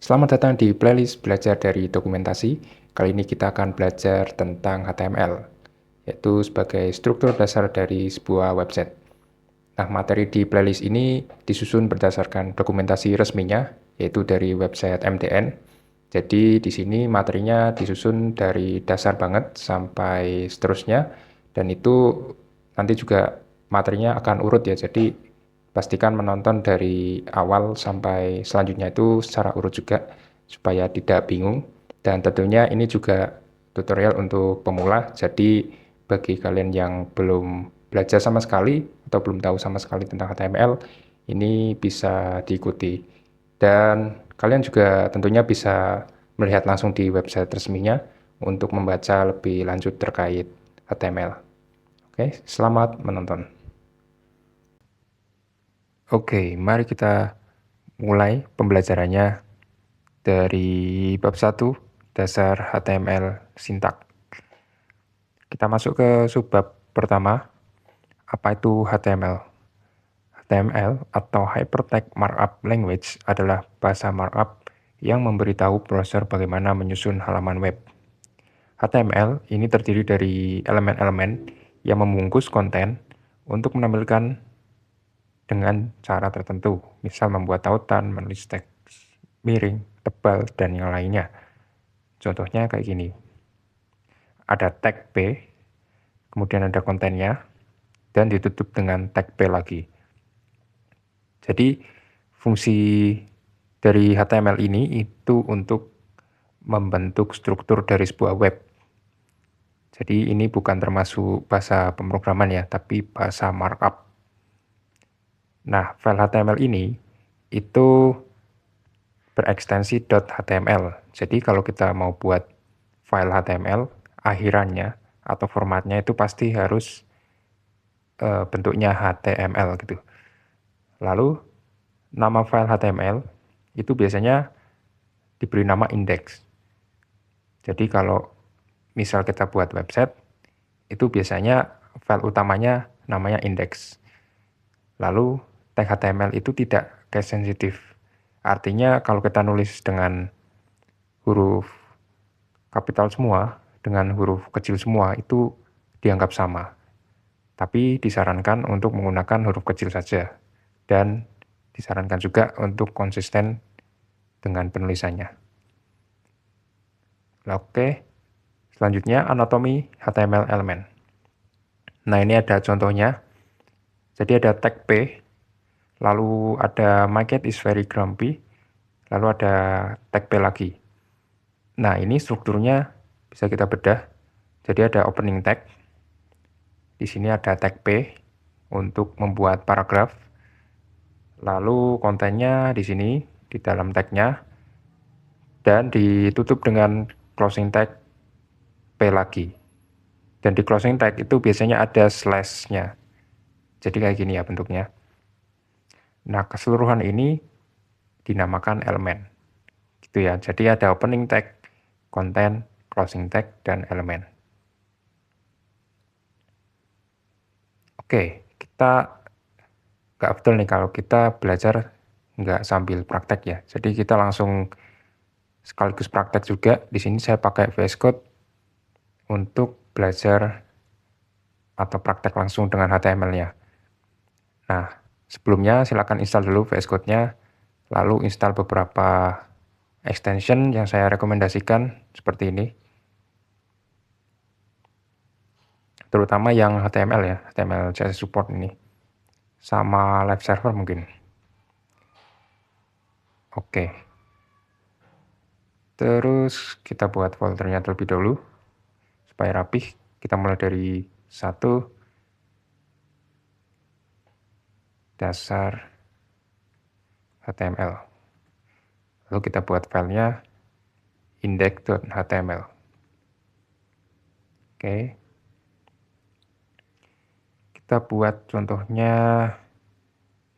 Selamat datang di playlist belajar dari dokumentasi. Kali ini kita akan belajar tentang HTML, yaitu sebagai struktur dasar dari sebuah website. Nah, materi di playlist ini disusun berdasarkan dokumentasi resminya, yaitu dari website MDN. Jadi di sini materinya disusun dari dasar banget sampai seterusnya, dan itu nanti juga materinya akan urut ya. Jadi pastikan menonton dari awal sampai selanjutnya itu secara urut juga, supaya tidak bingung. Dan tentunya ini juga tutorial untuk pemula, jadi bagi kalian yang belum belajar sama sekali atau belum tahu sama sekali tentang HTML, ini bisa diikuti. Dan kalian juga tentunya bisa melihat langsung di website resminya untuk membaca lebih lanjut terkait HTML. Oke, selamat menonton. Oke, mari kita mulai pembelajarannya dari bab 1, dasar HTML sintak. Kita masuk ke subbab pertama, apa itu HTML? HTML atau Hypertext Markup Language adalah bahasa markup yang memberitahu browser bagaimana menyusun halaman web. HTML ini terdiri dari elemen-elemen yang membungkus konten untuk menampilkan dengan cara tertentu, misal membuat tautan, menulis teks miring, tebal, dan yang lainnya. Contohnya kayak gini. Ada tag P, kemudian ada kontennya, dan ditutup dengan tag P lagi. Jadi fungsi dari HTML ini itu untuk membentuk struktur dari sebuah web. Jadi ini bukan termasuk bahasa pemrograman ya, tapi bahasa markup. Nah, file HTML ini itu berekstensi .html. Jadi kalau kita mau buat file HTML, akhirannya atau formatnya itu pasti harus bentuknya HTML gitu. Lalu nama file HTML itu biasanya diberi nama index. Jadi kalau misal kita buat website, itu biasanya file utamanya namanya index. Lalu tag HTML itu tidak case sensitive. Artinya kalau kita nulis dengan huruf kapital semua, dengan huruf kecil semua, itu dianggap sama. Tapi disarankan untuk menggunakan huruf kecil saja. Dan disarankan juga untuk konsisten dengan penulisannya. Oke, selanjutnya anatomi HTML element. Nah, ini ada contohnya. Jadi ada tag P, lalu ada my cat is very grumpy, lalu ada tag P lagi. Nah, ini strukturnya bisa kita bedah. Jadi ada opening tag. Di sini ada tag P untuk membuat paragraf. Lalu kontennya di sini, di dalam tagnya. Dan ditutup dengan closing tag P lagi. Dan di closing tag itu biasanya ada slash-nya. Jadi kayak gini ya bentuknya. Nah, keseluruhan ini dinamakan elemen. Gitu ya. Jadi ada opening tag, konten, closing tag, dan elemen. Oke, kita nggak betul nih kalau kita belajar nggak sambil praktek ya. Jadi kita langsung sekaligus praktek juga. Di sini saya pakai VS Code untuk belajar atau praktek langsung dengan HTML-nya. Nah, sebelumnya silakan install dulu VS Code-nya, lalu install beberapa extension yang saya rekomendasikan seperti ini. Terutama yang HTML ya, HTML CSS support ini. Sama live server mungkin. Oke. Terus kita buat foldernya terlebih dahulu supaya rapih. Kita mulai dari 1 dasar HTML. Lalu kita buat filenya index.html. Oke. Kita buat contohnya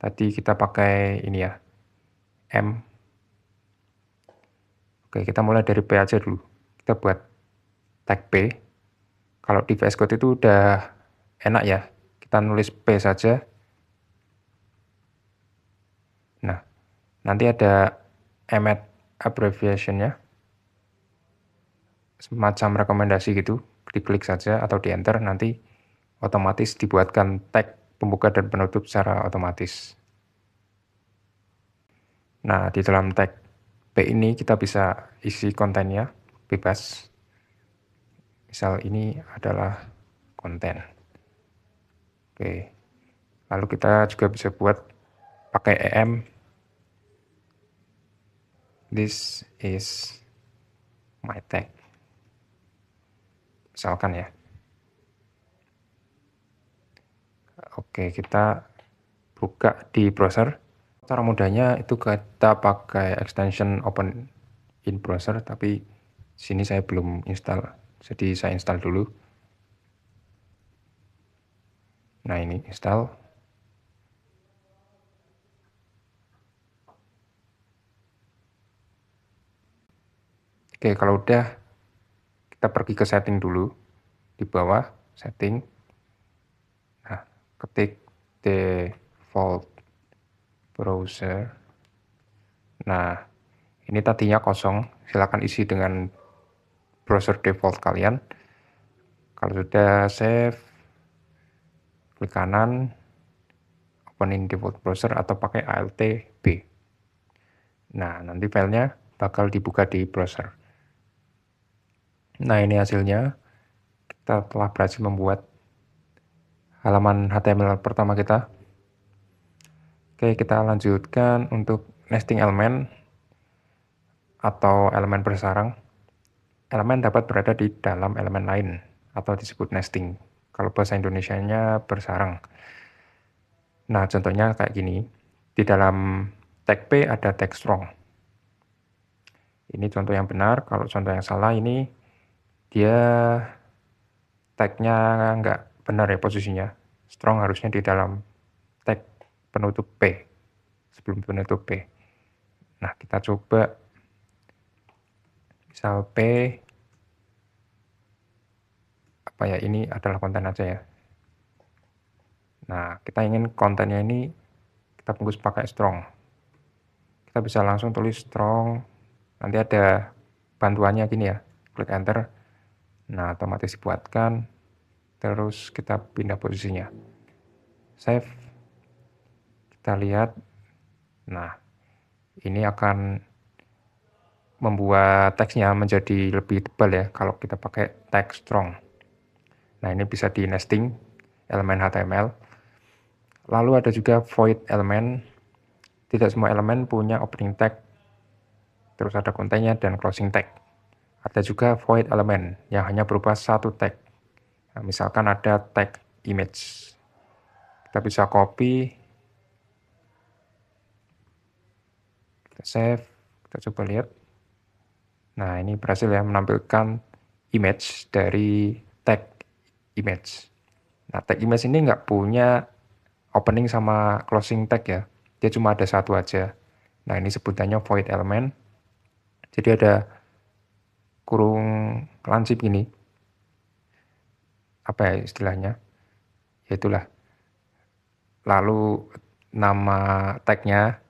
tadi kita pakai ini ya, M. Oke, kita mulai dari P aja dulu. Kita buat tag P. Kalau di VS Code itu udah enak ya. Kita nulis P saja. Nah, nanti ada emmet abbreviation-nya, semacam rekomendasi gitu, diklik saja atau di enter, nanti otomatis dibuatkan tag pembuka dan penutup secara otomatis. Nah, di dalam tag P ini kita bisa isi kontennya bebas. Misal ini adalah konten. Oke. Lalu kita juga bisa buat pakai EM. This is my tag. Misalkan ya. Oke, kita buka di browser. Cara mudahnya itu kita pakai extension open in browser, tapi sini saya belum install. Jadi saya install dulu. Nah, ini install. Oke, kalau udah kita pergi ke setting dulu. Di bawah setting. Nah, ketik default browser. Nah, ini tadinya kosong, silakan isi dengan browser default kalian. Kalau sudah save, klik kanan, open in default browser atau pakai Alt B. Nah, nanti filenya bakal dibuka di browser. Nah, ini hasilnya. Kita telah berhasil membuat halaman HTML pertama kita. Oke, kita lanjutkan untuk nesting elemen atau elemen bersarang. Elemen dapat berada di dalam elemen lain atau disebut nesting. Kalau bahasa Indonesianya bersarang. Nah, contohnya kayak gini. Di dalam tag P ada tag strong. Ini contoh yang benar. Kalau contoh yang salah ini dia tagnya nggak benar ya posisinya. Strong harusnya di dalam tag penutup P, sebelum penutup P. Nah, kita coba misal P, apa ya, ini adalah konten aja ya. Nah, kita ingin kontennya ini kita bungkus pakai strong. Kita bisa langsung tulis strong, nanti ada bantuannya gini ya, klik enter. Nah, otomatis dibuatkan, terus kita pindah posisinya. Save, kita lihat. Nah, ini akan membuat teksnya menjadi lebih tebal ya kalau kita pakai tag strong. Nah, ini bisa di nesting elemen HTML. Lalu ada juga void element. Tidak semua elemen punya opening tag, terus ada kontennya dan closing tag. Ada juga void element yang hanya berupa satu tag. Nah, misalkan ada tag image. Kita bisa copy, kita save, kita coba lihat. Nah, ini berhasil ya menampilkan image dari tag image. Nah, tag image ini nggak punya opening sama closing tag ya. Dia cuma ada satu aja. Nah, ini sebutannya void element. Jadi ada kurung lancip gini. Apa ya istilahnya? Ya itulah. Lalu nama tagnya,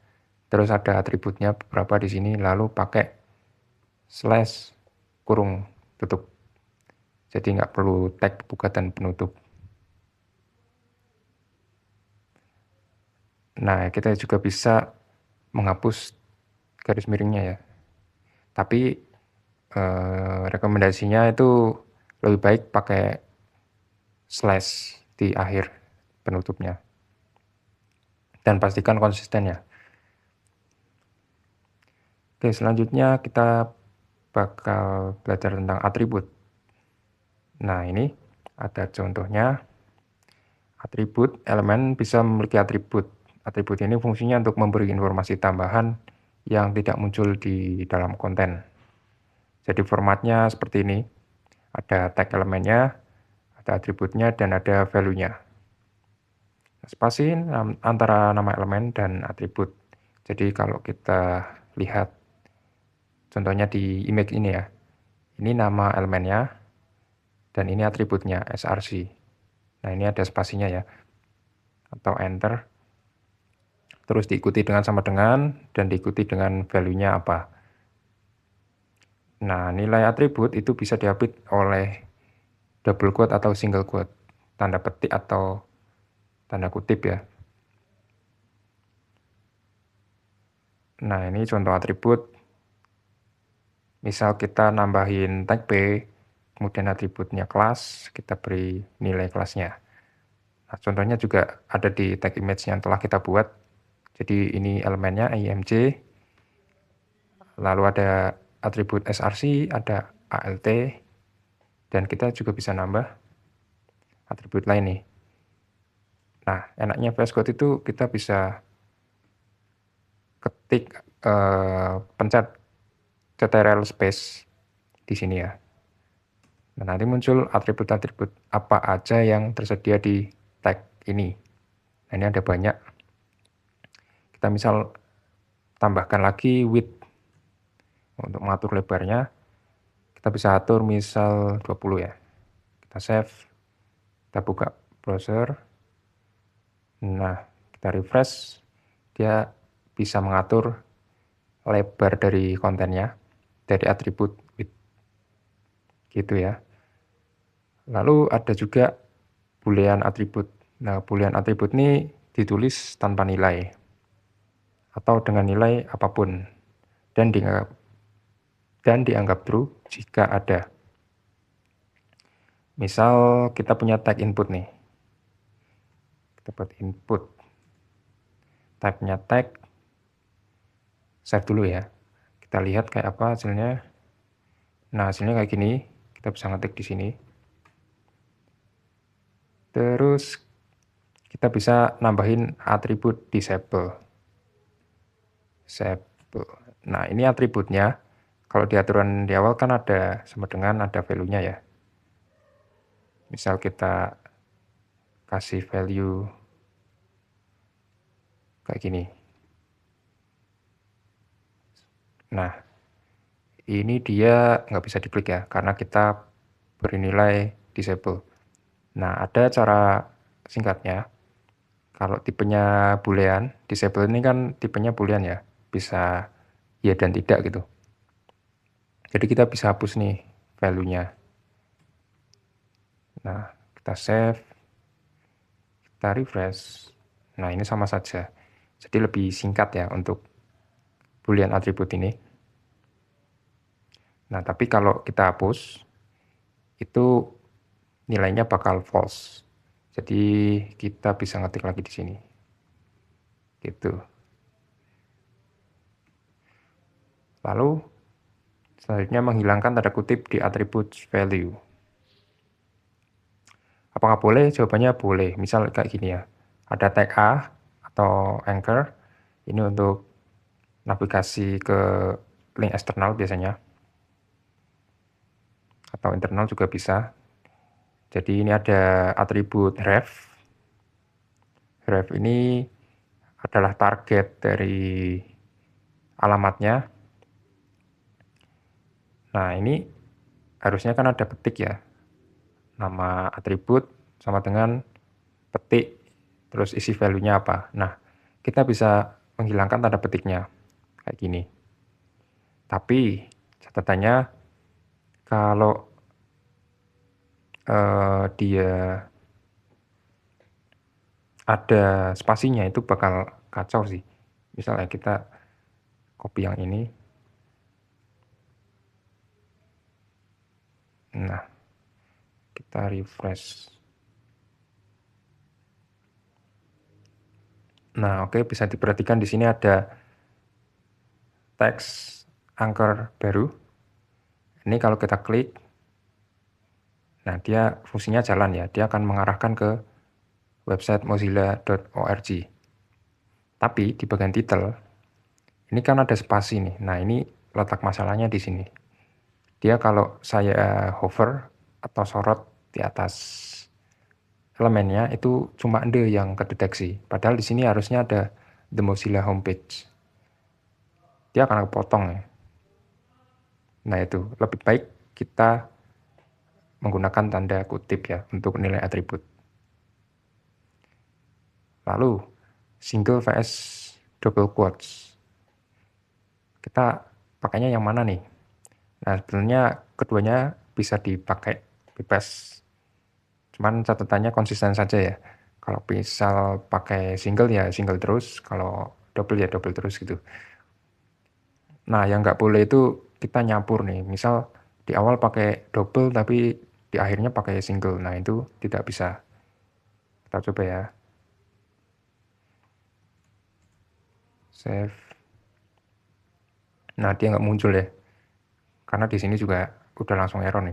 terus ada atributnya beberapa di sini, lalu pakai slash kurung tutup. Jadi nggak perlu tag buka dan penutup. Nah, kita juga bisa menghapus garis miringnya ya. Tapi rekomendasinya itu lebih baik pakai slash di akhir penutupnya. Dan pastikan konsisten ya. Oke, selanjutnya kita bakal belajar tentang atribut. Nah, ini ada contohnya. Atribut elemen bisa memiliki atribut. Atribut ini fungsinya untuk memberi informasi tambahan yang tidak muncul di dalam konten. Jadi formatnya seperti ini. Ada tag elemennya, ada atributnya, dan ada value-nya. Spasi antara nama elemen dan atribut. Jadi kalau kita lihat contohnya di image ini ya. Ini nama elemennya, dan ini atributnya, src. Nah, ini ada spasinya ya. Atau enter. Terus diikuti dengan sama dengan, dan diikuti dengan value-nya apa. Nah, nilai atribut itu bisa diupdate oleh double quote atau single quote, tanda petik atau tanda kutip ya. Nah, ini contoh atribut. Misal kita nambahin tag B, kemudian atributnya kelas, kita beri nilai kelasnya. Nah, contohnya juga ada di tag image yang telah kita buat. Jadi ini elemennya img, lalu ada atribut src, ada alt, dan kita juga bisa nambah atribut lain nih. Nah, enaknya VS Code itu kita bisa ketik, pencet ctrl space di sini ya. Nah, nanti muncul atribut-atribut apa aja yang tersedia di tag ini. Nah, ini ada banyak. Kita misal tambahkan lagi width untuk mengatur lebarnya. Kita bisa atur misal 20 ya. Kita save, kita buka browser. Nah, kita refresh, dia bisa mengatur lebar dari kontennya, dari atribut width. Gitu ya. Lalu ada juga boolean atribut. Nah, boolean atribut ini ditulis tanpa nilai atau dengan nilai apapun dan dianggap true jika ada. Misal kita punya tag input nih. Kita buat input. Type-nya tag. Save dulu ya. Kita lihat kayak apa hasilnya. Nah, hasilnya kayak gini. Kita bisa ngetik di sini. Terus kita bisa nambahin atribut disable. Nah, ini atributnya. Kalau di aturan di awal kan ada sama dengan ada value-nya ya. Misal kita kasih value kayak gini. Nah, ini dia nggak bisa diklik ya, karena kita beri nilai disable. Nah, ada cara singkatnya. Kalau tipenya boolean, disable ini kan tipenya boolean ya, bisa ya dan tidak gitu. Jadi kita bisa hapus nih value-nya. Nah, kita save, kita refresh. Nah, ini sama saja. Jadi lebih singkat ya untuk boolean atribut ini. Nah, tapi kalau kita hapus, itu nilainya bakal false. Jadi kita bisa ngetik lagi di sini. Gitu. Lalu selanjutnya menghilangkan tanda kutip di atribut value. Apakah boleh? Jawabannya boleh. Misal kayak gini ya. Ada tag A atau anchor. Ini untuk navigasi ke link eksternal biasanya. Atau internal juga bisa. Jadi ini ada atribut ref. Ref ini adalah target dari alamatnya. Nah, ini harusnya kan ada petik ya. Nama atribut sama dengan petik, terus isi value-nya apa. Nah, kita bisa menghilangkan tanda petiknya kayak gini. Tapi catatannya kalau dia ada spasinya itu bakal kacau sih. Misalnya kita copy yang ini. Nah, kita refresh. Nah, oke, bisa diperhatikan di sini ada teks anchor baru. Ini kalau kita klik, nah dia fungsinya jalan ya. Dia akan mengarahkan ke website mozilla.org. Tapi di bagian title, ini kan ada spasi nih. Nah, ini letak masalahnya di sini. Dia kalau saya hover atau sorot di atas elemennya, itu cuma the yang kedeteksi. Padahal di sini harusnya ada the Mozilla homepage. Dia akan kepotong ya. Nah, itu lebih baik kita menggunakan tanda kutip ya untuk nilai atribut. Lalu single vs double quotes. Kita pakainya yang mana nih? Nah, sebenarnya keduanya bisa dipakai bebas. Cuman catatannya konsisten saja ya. Kalau misal pakai single ya single terus, kalau double ya double terus gitu. Nah, yang nggak boleh itu kita nyampur nih. Misal di awal pakai double tapi di akhirnya pakai single. Nah, itu tidak bisa. Kita coba ya. Save. Nah, dia nggak muncul ya. Karena di sini juga udah langsung error nih.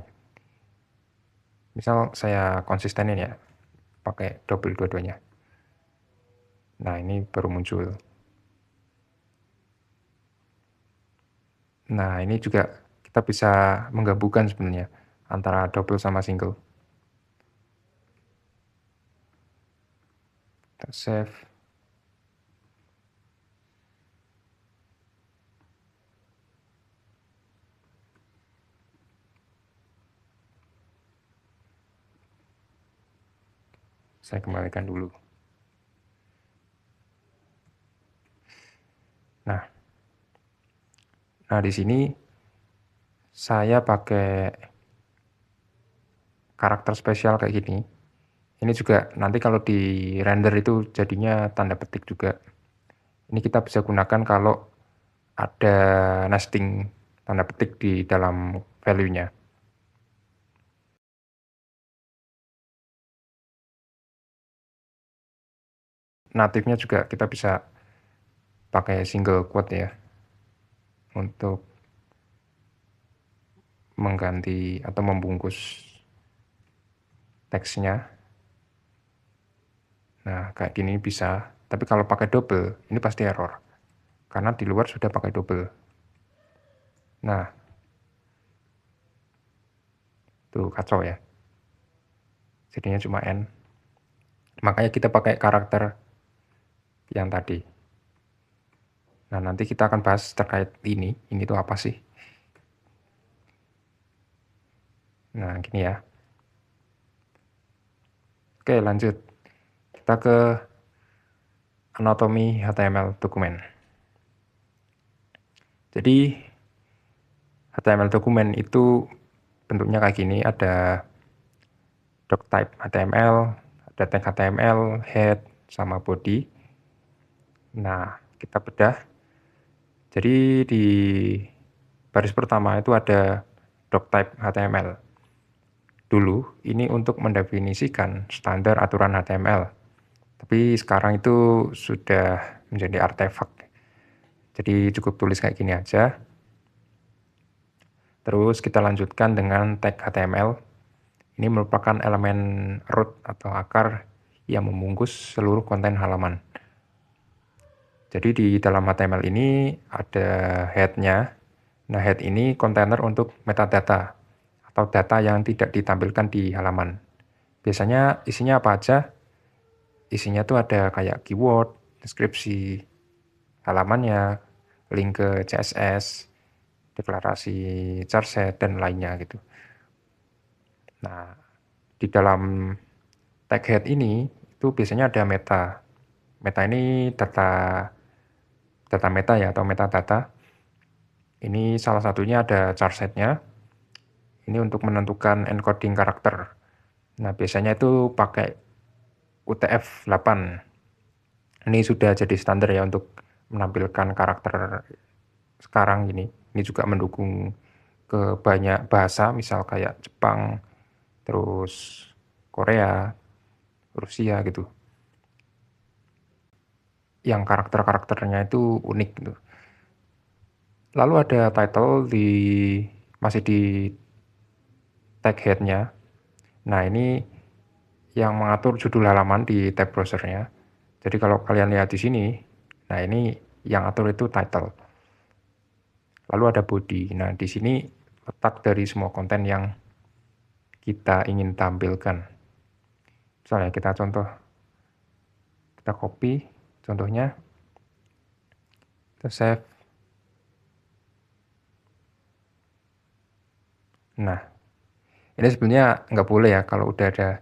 Misal saya konsistenin ya, pakai double dua-duanya. Nah, ini baru muncul. Nah, ini juga kita bisa menggabungkan sebenarnya antara double sama single. Kita save. Saya kembalikan dulu. Nah, di sini saya pakai karakter spesial kayak gini. Ini juga nanti kalau di render itu jadinya tanda petik juga. Ini kita bisa gunakan kalau ada nesting tanda petik di dalam value-nya. Natifnya juga kita bisa pakai single quote ya untuk mengganti atau membungkus teksnya. Nah, kayak gini bisa. Tapi kalau pakai double, ini pasti error. Karena di luar sudah pakai double. Nah, tuh kacau ya. Jadinya cuma N. Makanya kita pakai karakter yang tadi. Nah, nanti kita akan bahas terkait ini. Ini tuh apa sih? Nah, gini ya. Oke, lanjut. Kita ke anatomi HTML dokumen. Jadi, HTML dokumen itu bentuknya kayak gini. Ada doctype HTML, ada tag HTML, head, sama body. Nah, kita bedah. Jadi di baris pertama itu ada doctype HTML. Dulu ini untuk mendefinisikan standar aturan HTML. Tapi sekarang itu sudah menjadi artefak. Jadi cukup tulis kayak gini aja. Terus kita lanjutkan dengan tag HTML. Ini merupakan elemen root atau akar yang membungkus seluruh konten halaman. Jadi di dalam HTML ini ada head-nya. Nah, head ini kontainer untuk metadata atau data yang tidak ditampilkan di halaman. Biasanya isinya apa aja? Isinya tuh ada kayak keyword, deskripsi halamannya, link ke CSS, deklarasi charset, dan lainnya gitu. Nah, di dalam tag head ini itu biasanya ada meta. Meta ini data meta ya atau metadata. Ini salah satunya ada charsetnya. Ini untuk menentukan encoding karakter. Nah, biasanya itu pakai UTF-8. Ini sudah jadi standar ya untuk menampilkan karakter sekarang ini. Ini juga mendukung ke banyak bahasa, misal kayak Jepang, terus Korea, Rusia gitu. Yang karakter-karakternya itu unik gitu. Lalu ada title masih di tag head-nya. Nah, ini yang mengatur judul halaman di tab browsernya. Jadi kalau kalian lihat di sini, nah ini yang atur itu title. Lalu ada body. Nah, di sini letak dari semua konten yang kita ingin tampilkan. Misalnya kita copy contohnya, kita save. Nah, ini sebenarnya nggak boleh ya kalau udah ada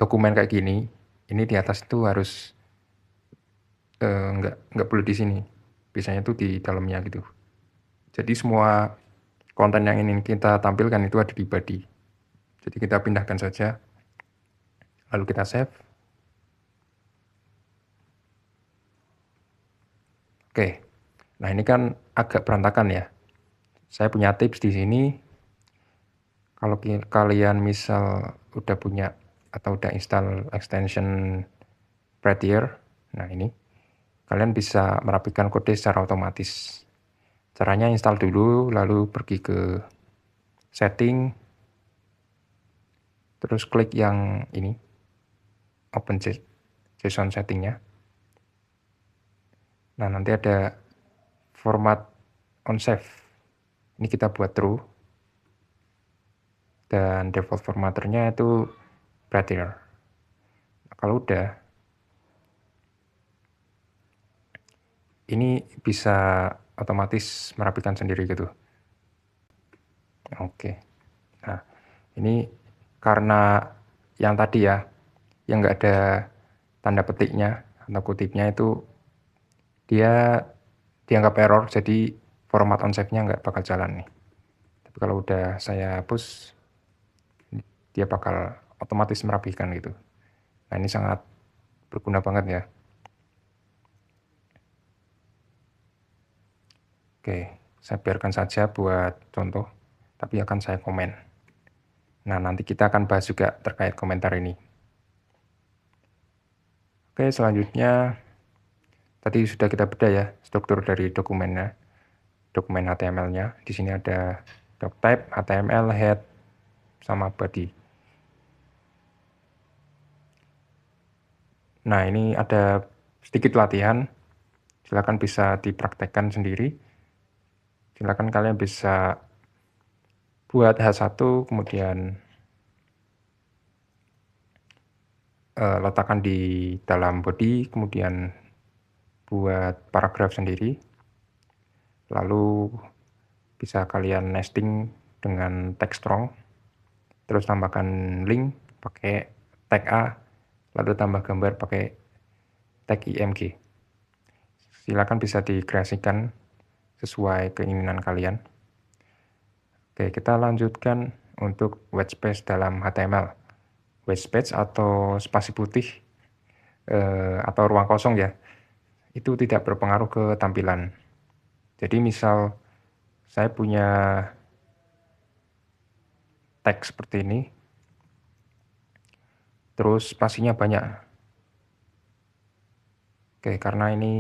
dokumen kayak gini. Ini di atas itu harus nggak boleh di sini. Biasanya itu di dalamnya gitu. Jadi semua konten yang ingin kita tampilkan itu ada di body. Jadi kita pindahkan saja, lalu kita save. Oke, nah ini kan agak berantakan ya. Saya punya tips di sini. Kalau kalian misal udah punya atau udah install extension Prettier, nah ini kalian bisa merapikan kode secara otomatis. Caranya install dulu, lalu pergi ke setting, terus klik yang ini, open JSON settingnya. Nah nanti ada format onSave, ini kita buat true, dan default formatternya itu Prettier. Nah, kalau udah, ini bisa otomatis merapikan sendiri gitu. Oke, nah ini karena yang tadi ya, yang nggak ada tanda petiknya atau kutipnya itu dia dianggap error, jadi format onSave-nya nggak bakal jalan nih. Tapi kalau udah saya hapus, dia bakal otomatis merapikan gitu. Nah ini sangat berguna banget ya. Oke, saya biarkan saja buat contoh, tapi akan saya komen. Nah nanti kita akan bahas juga terkait komentar ini. Oke, selanjutnya tadi sudah kita bedah ya struktur dari dokumennya, dokumen HTML-nya. Di sini ada doctype, HTML, head, sama body. Nah ini ada sedikit latihan, silakan bisa dipraktekkan sendiri. Silakan kalian bisa buat H1, kemudian letakkan di dalam body, kemudian buat paragraf sendiri. Lalu bisa kalian nesting dengan text strong, terus tambahkan link pakai tag A, lalu tambah gambar pakai tag img. Silakan bisa dikreasikan sesuai keinginan kalian. Oke, kita lanjutkan untuk white space dalam HTML. White space atau spasi putih atau ruang kosong ya, itu tidak berpengaruh ke tampilan. Jadi misal saya punya teks seperti ini, terus spasinya banyak. Oke, karena ini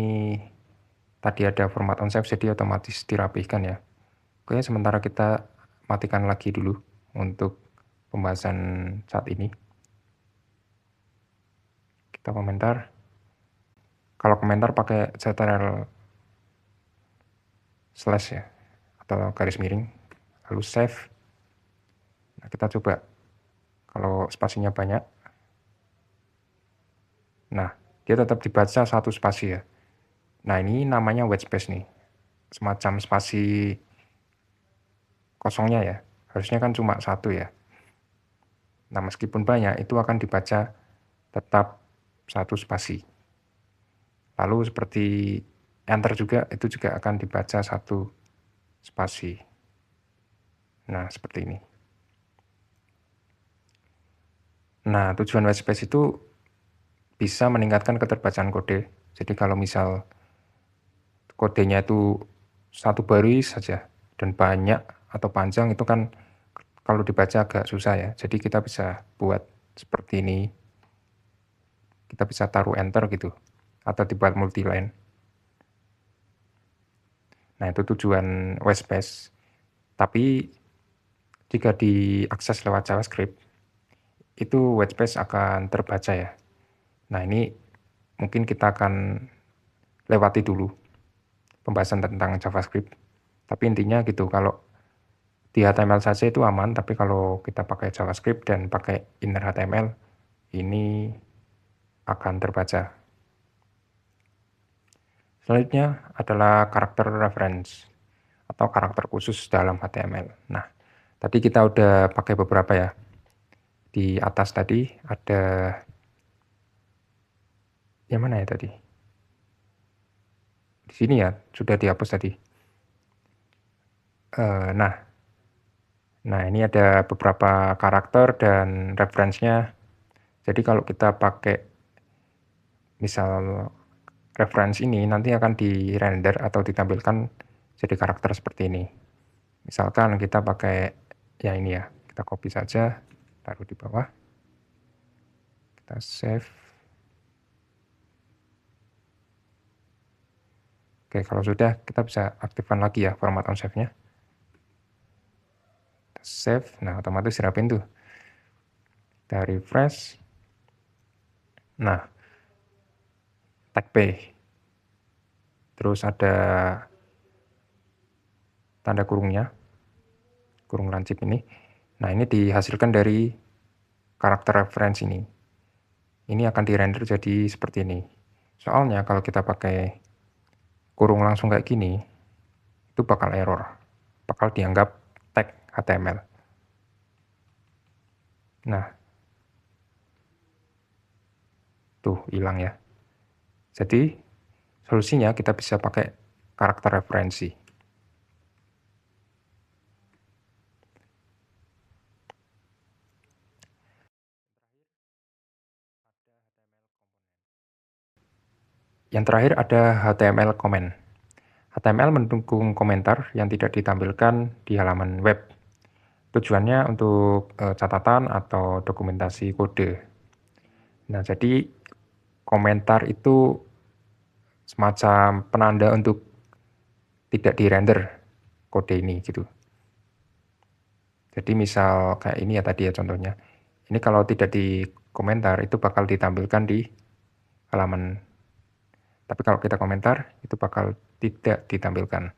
tadi ada format onSave, jadi otomatis dirapihkan ya. Oke, sementara kita matikan lagi dulu untuk pembahasan saat ini. Kita komentar. Kalau komentar pakai ctrl slash ya, atau garis miring, lalu save. Nah, kita coba kalau spasinya banyak. Nah, dia tetap dibaca satu spasi ya. Nah, ini namanya white space nih. Semacam spasi kosongnya ya. Harusnya kan cuma satu ya. Nah, meskipun banyak, itu akan dibaca tetap satu spasi. Lalu seperti enter juga, itu juga akan dibaca satu spasi. Nah, seperti ini. Nah, tujuan white space itu bisa meningkatkan keterbacaan kode. Jadi kalau misal kodenya itu satu baris saja dan banyak atau panjang, itu kan kalau dibaca agak susah ya. Jadi kita bisa buat seperti ini. Kita bisa taruh enter gitu, atau dibuat multi-line. Nah, itu tujuan white space. Tapi jika diakses lewat JavaScript, itu white space akan terbaca ya. Nah, ini mungkin kita akan lewati dulu pembahasan tentang JavaScript. Tapi intinya gitu, kalau di HTML saja itu aman, tapi kalau kita pakai JavaScript dan pakai inner HTML, ini akan terbaca. Selanjutnya adalah karakter reference atau karakter khusus dalam HTML. Nah, tadi kita udah pakai beberapa ya. Di atas tadi ada yang mana ya tadi? Di sini ya, sudah dihapus tadi. Nah, ini ada beberapa karakter dan referensinya. Jadi kalau kita pakai misal reference ini, nanti akan di-render atau ditampilkan jadi karakter seperti ini. Misalkan kita pakai ya ini ya, kita copy saja, taruh di bawah, kita save. Oke, kalau sudah, kita bisa aktifkan lagi ya format on save-nya. Save, nah otomatis dirapin tuh. Kita refresh. Nah, tag P. Terus ada tanda kurungnya, kurung lancip ini. Nah, ini dihasilkan dari karakter reference ini. Ini akan di-render jadi seperti ini. Soalnya kalau kita pakai kurung langsung kayak gini, itu bakal error. Bakal dianggap tag HTML. Nah, tuh hilang ya. Jadi, solusinya kita bisa pakai karakter referensi. Yang terakhir ada HTML comment. HTML mendukung komentar yang tidak ditampilkan di halaman web. Tujuannya untuk catatan atau dokumentasi kode. Nah, jadi komentar itu semacam penanda untuk tidak di-render kode ini gitu. Jadi misal kayak ini ya tadi ya contohnya. Ini kalau tidak di komentar itu bakal ditampilkan di halaman. Tapi kalau kita komentar itu bakal tidak ditampilkan.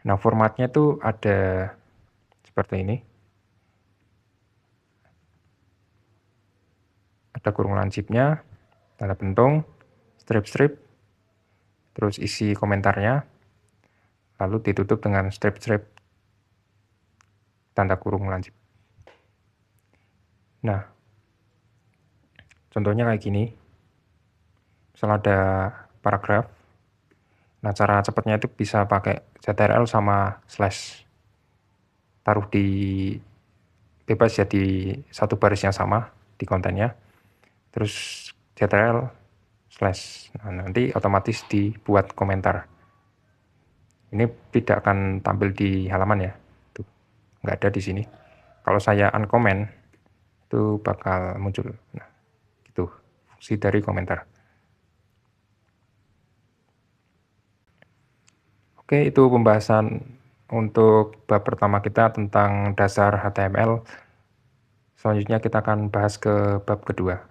Nah, formatnya itu ada seperti ini. Ada kurung lancipnya, tanda pentung, strip-strip, terus isi komentarnya, lalu ditutup dengan strip-strip tanda kurung lancip. Nah, contohnya kayak gini. Misal ada paragraf. Nah, cara cepatnya itu bisa pakai CTRL sama slash. Taruh di bebas ya di satu baris yang sama di kontennya. Terus CTRL slash. Nah, nanti otomatis dibuat komentar. Ini tidak akan tampil di halaman ya. Tuh, nggak ada di sini. Kalau saya uncomment, itu bakal muncul. Nah, gitu. Fungsi dari komentar. Oke, itu pembahasan untuk bab pertama kita tentang dasar HTML. Selanjutnya kita akan bahas ke bab kedua.